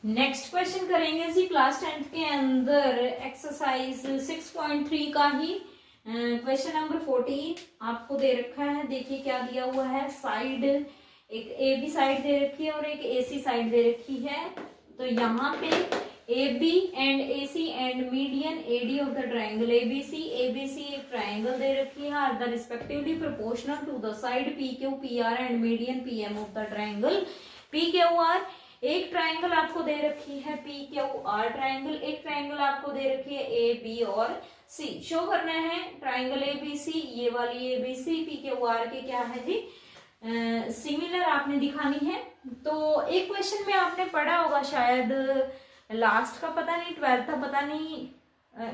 Next question करेंगे जी class 10th के अंदर एक्सरसाइज 6.3 का ही क्वेश्चन नंबर 14 आपको दे रखा है। देखिए क्या दिया हुआ है, साइड एक ए बी साइड दे रखी है और एक ए सी साइड दे रखी है। तो यहाँ पे A B and A C and median A D of the triangle A B C एक ट्राइंगल दे रखी है, are the respectively proportional to the side P Q P R and median P M of the triangle P Q R. एक triangle आपको दे रखी है P Q R triangle, एक ट्राइंगल आपको दे रखी है ए बी और सी। शो करना है ट्राइंगल ए बी सी, ये वाली A B C P Q R के क्या है जी सिमिलर आपने दिखानी है। तो एक क्वेश्चन में आपने पढ़ा होगा शायद लास्ट का, पता नहीं 12th था, पता नहीं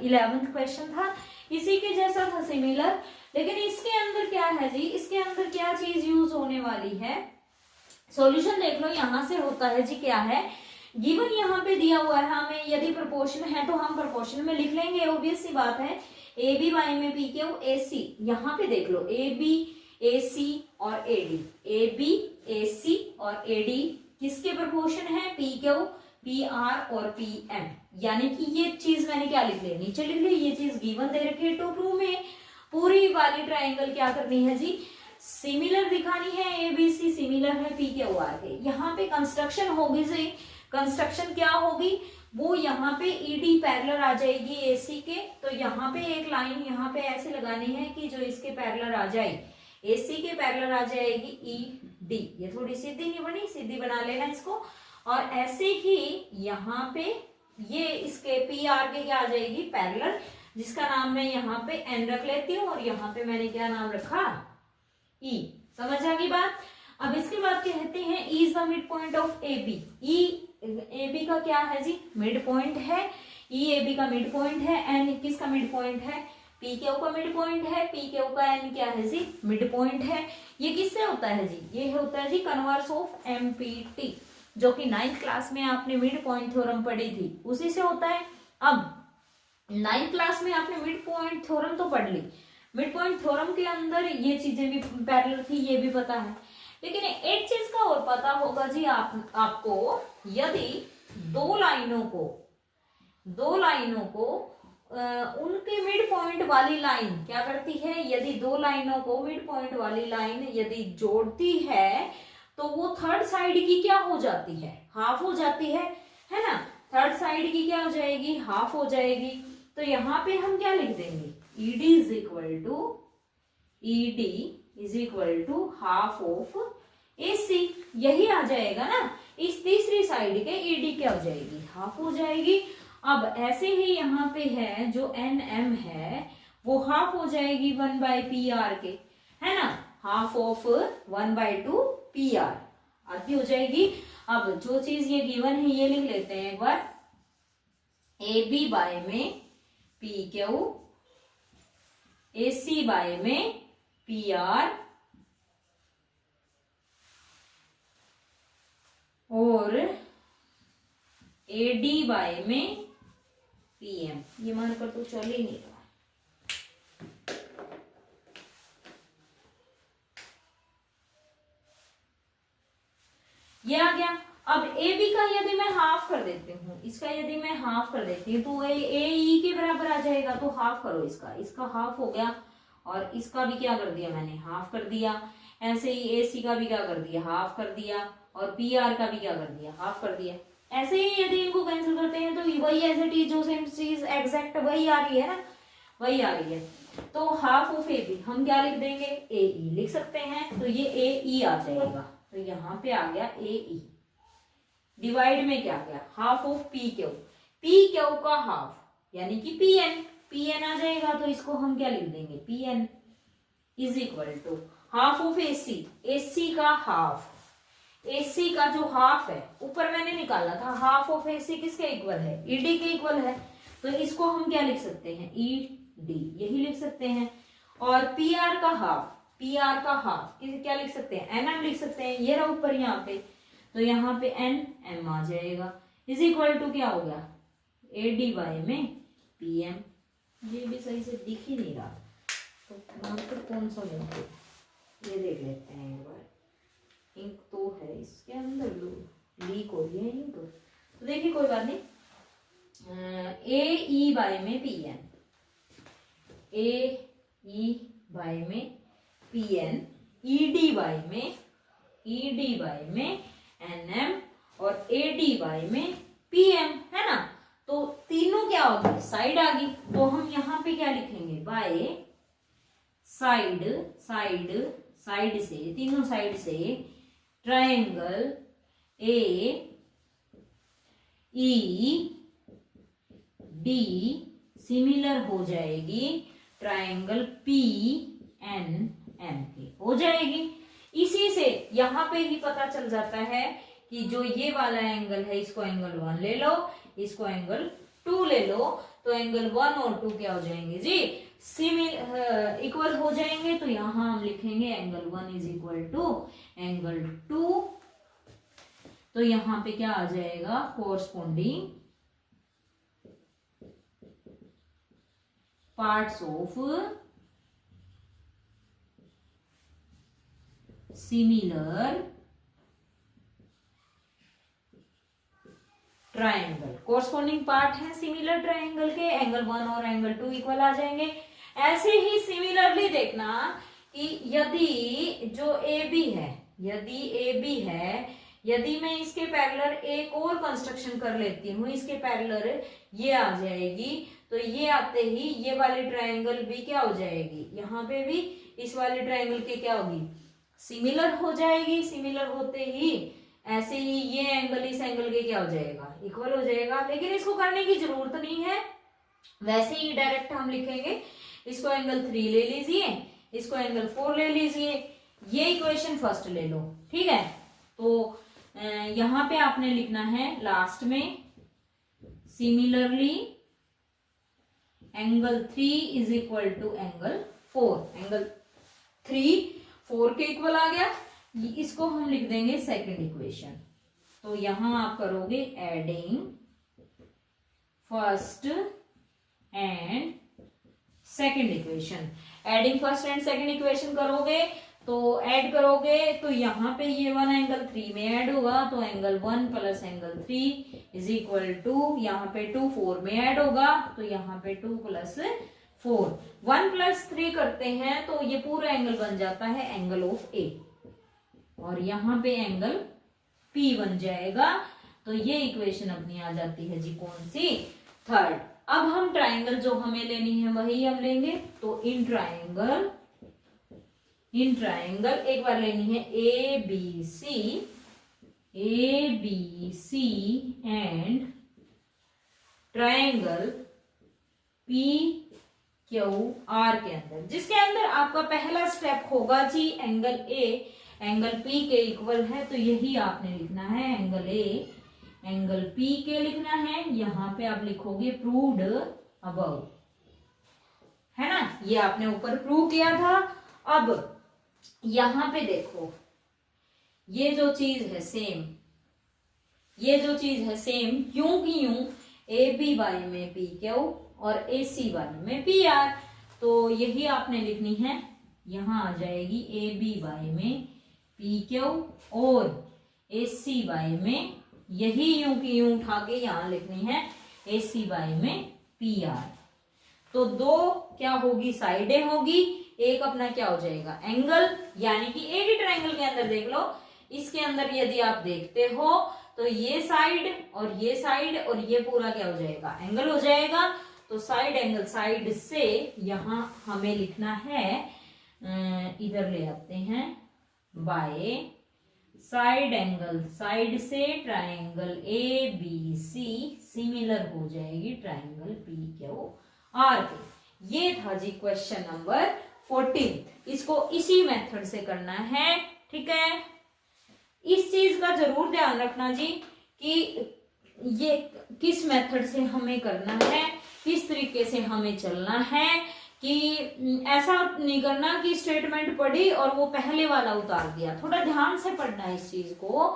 11th क्वेश्चन था, इसी के जैसा था सिमिलर। लेकिन इसके अंदर क्या है जी, इसके अंदर क्या चीज यूज होने वाली है, सॉल्यूशन देख लो। यहां से होता है जी क्या है, गिवन यहाँ पे दिया हुआ है हमें, यदि प्रोपोर्शन है तो हम प्रोपोर्शन में लिख लेंगे, ऑब्वियस सी बात है। ए बी बाई में पी क्यू ए सी, यहाँ पे देख लो ए बी ए सी और ए डी, ए बी ए सी और ए डी किसके प्रोपोर्शन है, पी क्यू पी आर और पी एम। यानी कि ये चीज मैंने क्या लिख ली, नीचे लिख ली, ये चीज गिवन दे रखी है। टू टू में पूरी वाली ट्राइंगल क्या करनी है जी, सिमिलर दिखानी है। ए बी सी सिमिलर है पी क्यू आर के। यहाँ पे कंस्ट्रक्शन होगी जी, कंस्ट्रक्शन क्या होगी, वो यहाँ पे ईडी पैरेलल आ जाएगी एसी के। तो यहाँ पे एक लाइन यहाँ पे ऐसे लगानी है कि जो इसके पैरेलल आ जाए, एसी के पैरेलल आ जाएगी ई डी। ये थोड़ी सीधी नहीं बनी, सीधी बना लेना इसको। और ऐसे ही यहाँ पे ये इसके पी आर के क्या आ जाएगी पैरेलल, जिसका नाम मैं यहाँ पे एन रख लेती हूँ और यहाँ पे मैंने क्या नाम रखा, ई। समझ आ गई बात। अब इसके बाद कहते हैं E is the mid point of A B. E A B का क्या है जी, मिड पॉइंट है। ई ए बी का मिड पॉइंट है। एन किसका मिड पॉइंट है, पी क्यू का मिड पॉइंट है। पी क्यू का एन क्या है जी, मिड पॉइंट है। ये किससे होता है जी, ये होता है जी converse of M P T, जो कि 9th क्लास में आपने मिड पॉइंट थ्योरम पढ़ी थी, उसी से होता है। अब 9th क्लास में आपने मिड पॉइंट थ्योरम तो पढ़ ली, मिड पॉइंट थ्योरम के अंदर ये चीजें भी पैरेलल थी, ये भी पता है। लेकिन एक चीज का और पता होगा जी आपको, यदि दो लाइनों को उनके मिड पॉइंट वाली लाइन क्या करती है, यदि दो लाइनों को मिड पॉइंट वाली लाइन यदि जोड़ती है तो वो थर्ड साइड की क्या हो जाती है, हाफ हो जाती है ना। थर्ड साइड की क्या हो जाएगी, हाफ हो जाएगी। तो यहाँ पे हम क्या लिख देंगे, ED is equal to half of AC। यही आ जाएगा ना, इस तीसरी साइड के ED क्या हो जाएगी, हाफ हो जाएगी। अब ऐसे ही यहाँ पे है जो NM है वो हाफ हो जाएगी 1/PR के, है ना, हाफ ऑफ 1/2 PR आती हो जाएगी। अब जो चीज ये गिवन है ये लिख लेते हैं एक बार, AB बाय में PQ, AC बाय में PR और AD बाय में PM। ये मानकर तो चल ही नहीं रहा। ये आ गया। अब AB का यदि मैं हाफ कर देती हूँ, इसका यदि मैं हाफ कर देती हूँ तो AE के बराबर आ जाएगा। तो हाफ करो इसका हाफ हो गया और इसका भी क्या कर दिया मैंने, हाफ कर दिया। ऐसे ही AC का भी क्या कर दिया, हाफ कर दिया। और PR का भी क्या कर दिया, हाफ कर दिया। ऐसे ही यदि इनको कैंसिल करते हैं तो वही एज इट इज, जो सेम चीज एग्जैक्ट वही आ रही है ना, वही आ रही है। तो हाफ ऑफ AB हम क्या लिख देंगे, AE लिख सकते हैं। तो ये AE आ जाएगा। तो यहाँ पे आ गया AE, डिवाइड में क्या गया, हाफ ऑफ PQ, PQ का हाफ यानी कि PN आ जाएगा। तो इसको हम क्या लिख देंगे, PN is equal to half of AC का हाफ, AC का जो हाफ है ऊपर मैंने निकाला था, हाफ ऑफ AC किसके इक्वल है, ED के इक्वल है। तो इसको हम क्या लिख सकते हैं, ED यही लिख सकते हैं। और PR का हाफ क्या लिख सकते हैं, NM लिख सकते हैं। ये रहा ऊपर यहाँ पे, तो यहाँ पे NM आ जाएगा इज इक्वल टू क्या हो गया, AD बाय में PM। ये भी सही से दिख ही नहीं रहा, तो मार्कर कौन सा लेंगे, ये देख लेते हैं एक बार। इंक तो है इसके अंदर, लीक हो रही है इंक, तो देखिए कोई बात नहीं, A E by M P N, A E by M P N, E D by M, E D by M N M, और A D by M P M, है ना। तो तीनों क्या होगी, साइड आ गई। तो हम यहाँ पे क्या लिखेंगे, बाय साइड, साइड साइड से, तीनों साइड से ट्रायंगल ए ई डी सिमिलर हो जाएगी ट्रायंगल पी एन एम के, हो जाएगी। इसी से यहां पे ही पता चल जाता है कि जो ये वाला एंगल है इसको एंगल 1 ले लो, इसको एंगल 2 ले लो, तो एंगल 1 और 2 क्या हो जाएंगे जी, इक्वल हो जाएंगे। तो यहां हम लिखेंगे angle 1 is equal to angle 2। तो यहां पे क्या आ जाएगा, corresponding parts of similar triangle, corresponding part है सिमिलर ट्रायंगल के, एंगल 1 और एंगल 2 इक्वल आ जाएंगे। ऐसे ही सिमिलरली देखना कि यदि जो ए बी है, यदि ए बी है, यदि मैं इसके पैरेलल एक और कंस्ट्रक्शन कर लेती हूँ, इसके पैरेलल ये आ जाएगी, तो ये आते ही ये वाली ट्रायंगल भी क्या हो जाएगी, यहाँ पे भी इस वाले ट्रायंगल के क्या होगी, सिमिलर हो जाएगी। सिमिलर होते ही ऐसे ही ये एंगल इस एंगल के क्या हो जाएगा, इक्वल हो जाएगा। लेकिन इसको करने की जरूरत नहीं है, वैसे ही डायरेक्ट हम लिखेंगे, इसको एंगल 3 ले लीजिए, इसको एंगल 4 ले लीजिए, ये इक्वेशन फर्स्ट ले लो, ठीक है। तो यहां पे आपने लिखना है लास्ट में, similarly angle 3 is equal to angle 4, angle 3 4 के इक्वल आ गया। इसको हम लिख देंगे सेकंड इक्वेशन। तो यहां आप करोगे adding first and second equation, adding first and second equation करोगे तो ऐड करोगे, तो यहाँ पे ये 1 एंगल 3 में ऐड होगा, तो angle 1 plus angle 3 is equal to, यहाँ पे 2 4 में ऐड होगा, तो यहाँ पे 2 प्लस 4, 1 प्लस 3 करते हैं तो ये पूरा एंगल बन जाता है एंगल ऑफ ए, और यहाँ पे एंगल पी बन जाएगा। तो ये इक्वेशन अपनी आ जाती है जी, कौन सी, थर्ड। अब हम ट्राइंगल जो हमें लेनी है वही हम लेंगे। तो इन ट्राइंगल एक बार लेनी है A B C and triangle P Q R के अंदर, जिसके अंदर आपका पहला स्टेप होगा जी एंगल ए एंगल पी के इक्वल है, तो यही आपने लिखना है, एंगल ए एंगल पी के लिखना है। यहां पे आप लिखोगे प्रूव्ड अबव, है ना, ये आपने ऊपर प्रूव किया था। अब यहां पे देखो, ये जो चीज है सेम, ये जो चीज है सेम, यूं की यूं ए बी वाई में पी क्यू और ए सी वाई में पी आर, तो यही आपने लिखनी है। यहां आ जाएगी ए बी वाई में पी क्यू और ए सी वाई में, यही यूं की यूं उठा के यहां लिखनी है ए सी वाई में पी आर। तो दो क्या होगी, साइडें होगी, एक अपना क्या हो जाएगा एंगल, यानी कि एक ही ट्रायंगल के अंदर देख लो, इसके अंदर यदि आप देखते हो तो ये साइड और ये साइड और ये पूरा क्या हो जाएगा, एंगल हो जाएगा। तो साइड एंगल, साइड से यहां हमें लिखना है, इधर ले आते हैं, बाय साइड एंगल, साइड से triangle A B C similar हो जाएगी ट्रायंगल पी क्यू आर के। ये था जी क्वेश्चन नंबर 14। इसको इसी मेथड से करना है, ठीक है। इस चीज का जरूर ध्यान रखना जी कि ये किस मेथड से हमें करना है, किस तरीके से हमें चलना है, कि ऐसा नहीं करना कि स्टेटमेंट पढ़ी और वो पहले वाला उतार दिया। थोड़ा ध्यान से पढ़ना है इस चीज को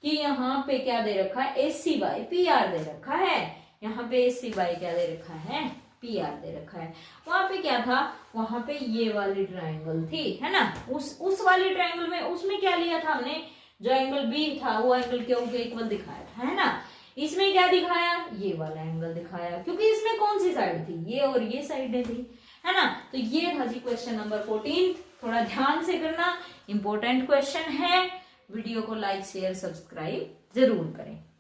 कि यहाँ पे क्या दे रखा है, ए सी बाई पी आर दे रखा है, यहाँ पे ए सी बाई क्या दे रखा है, पी आर दे रखा है। वहां पे क्या था, वहां पे ये वाली ट्रायंगल थी, है ना, उस वाली ट्रायंगल में उसमें क्या लिया था हमने, जो एंगल बी था वो एंगल क्यू के इक्वल दिखाया था, है ना। इसमें क्या दिखाया, ये वाला एंगल दिखाया, क्योंकि इसमें कौन सी साइड थी, ये और ये साइडें थी, है ना। तो ये था जी क्वेश्चन नंबर 14। थोड़ा ध्यान से करना, इंपॉर्टेंट क्वेश्चन है। वीडियो को लाइक शेयर सब्सक्राइब जरूर करें।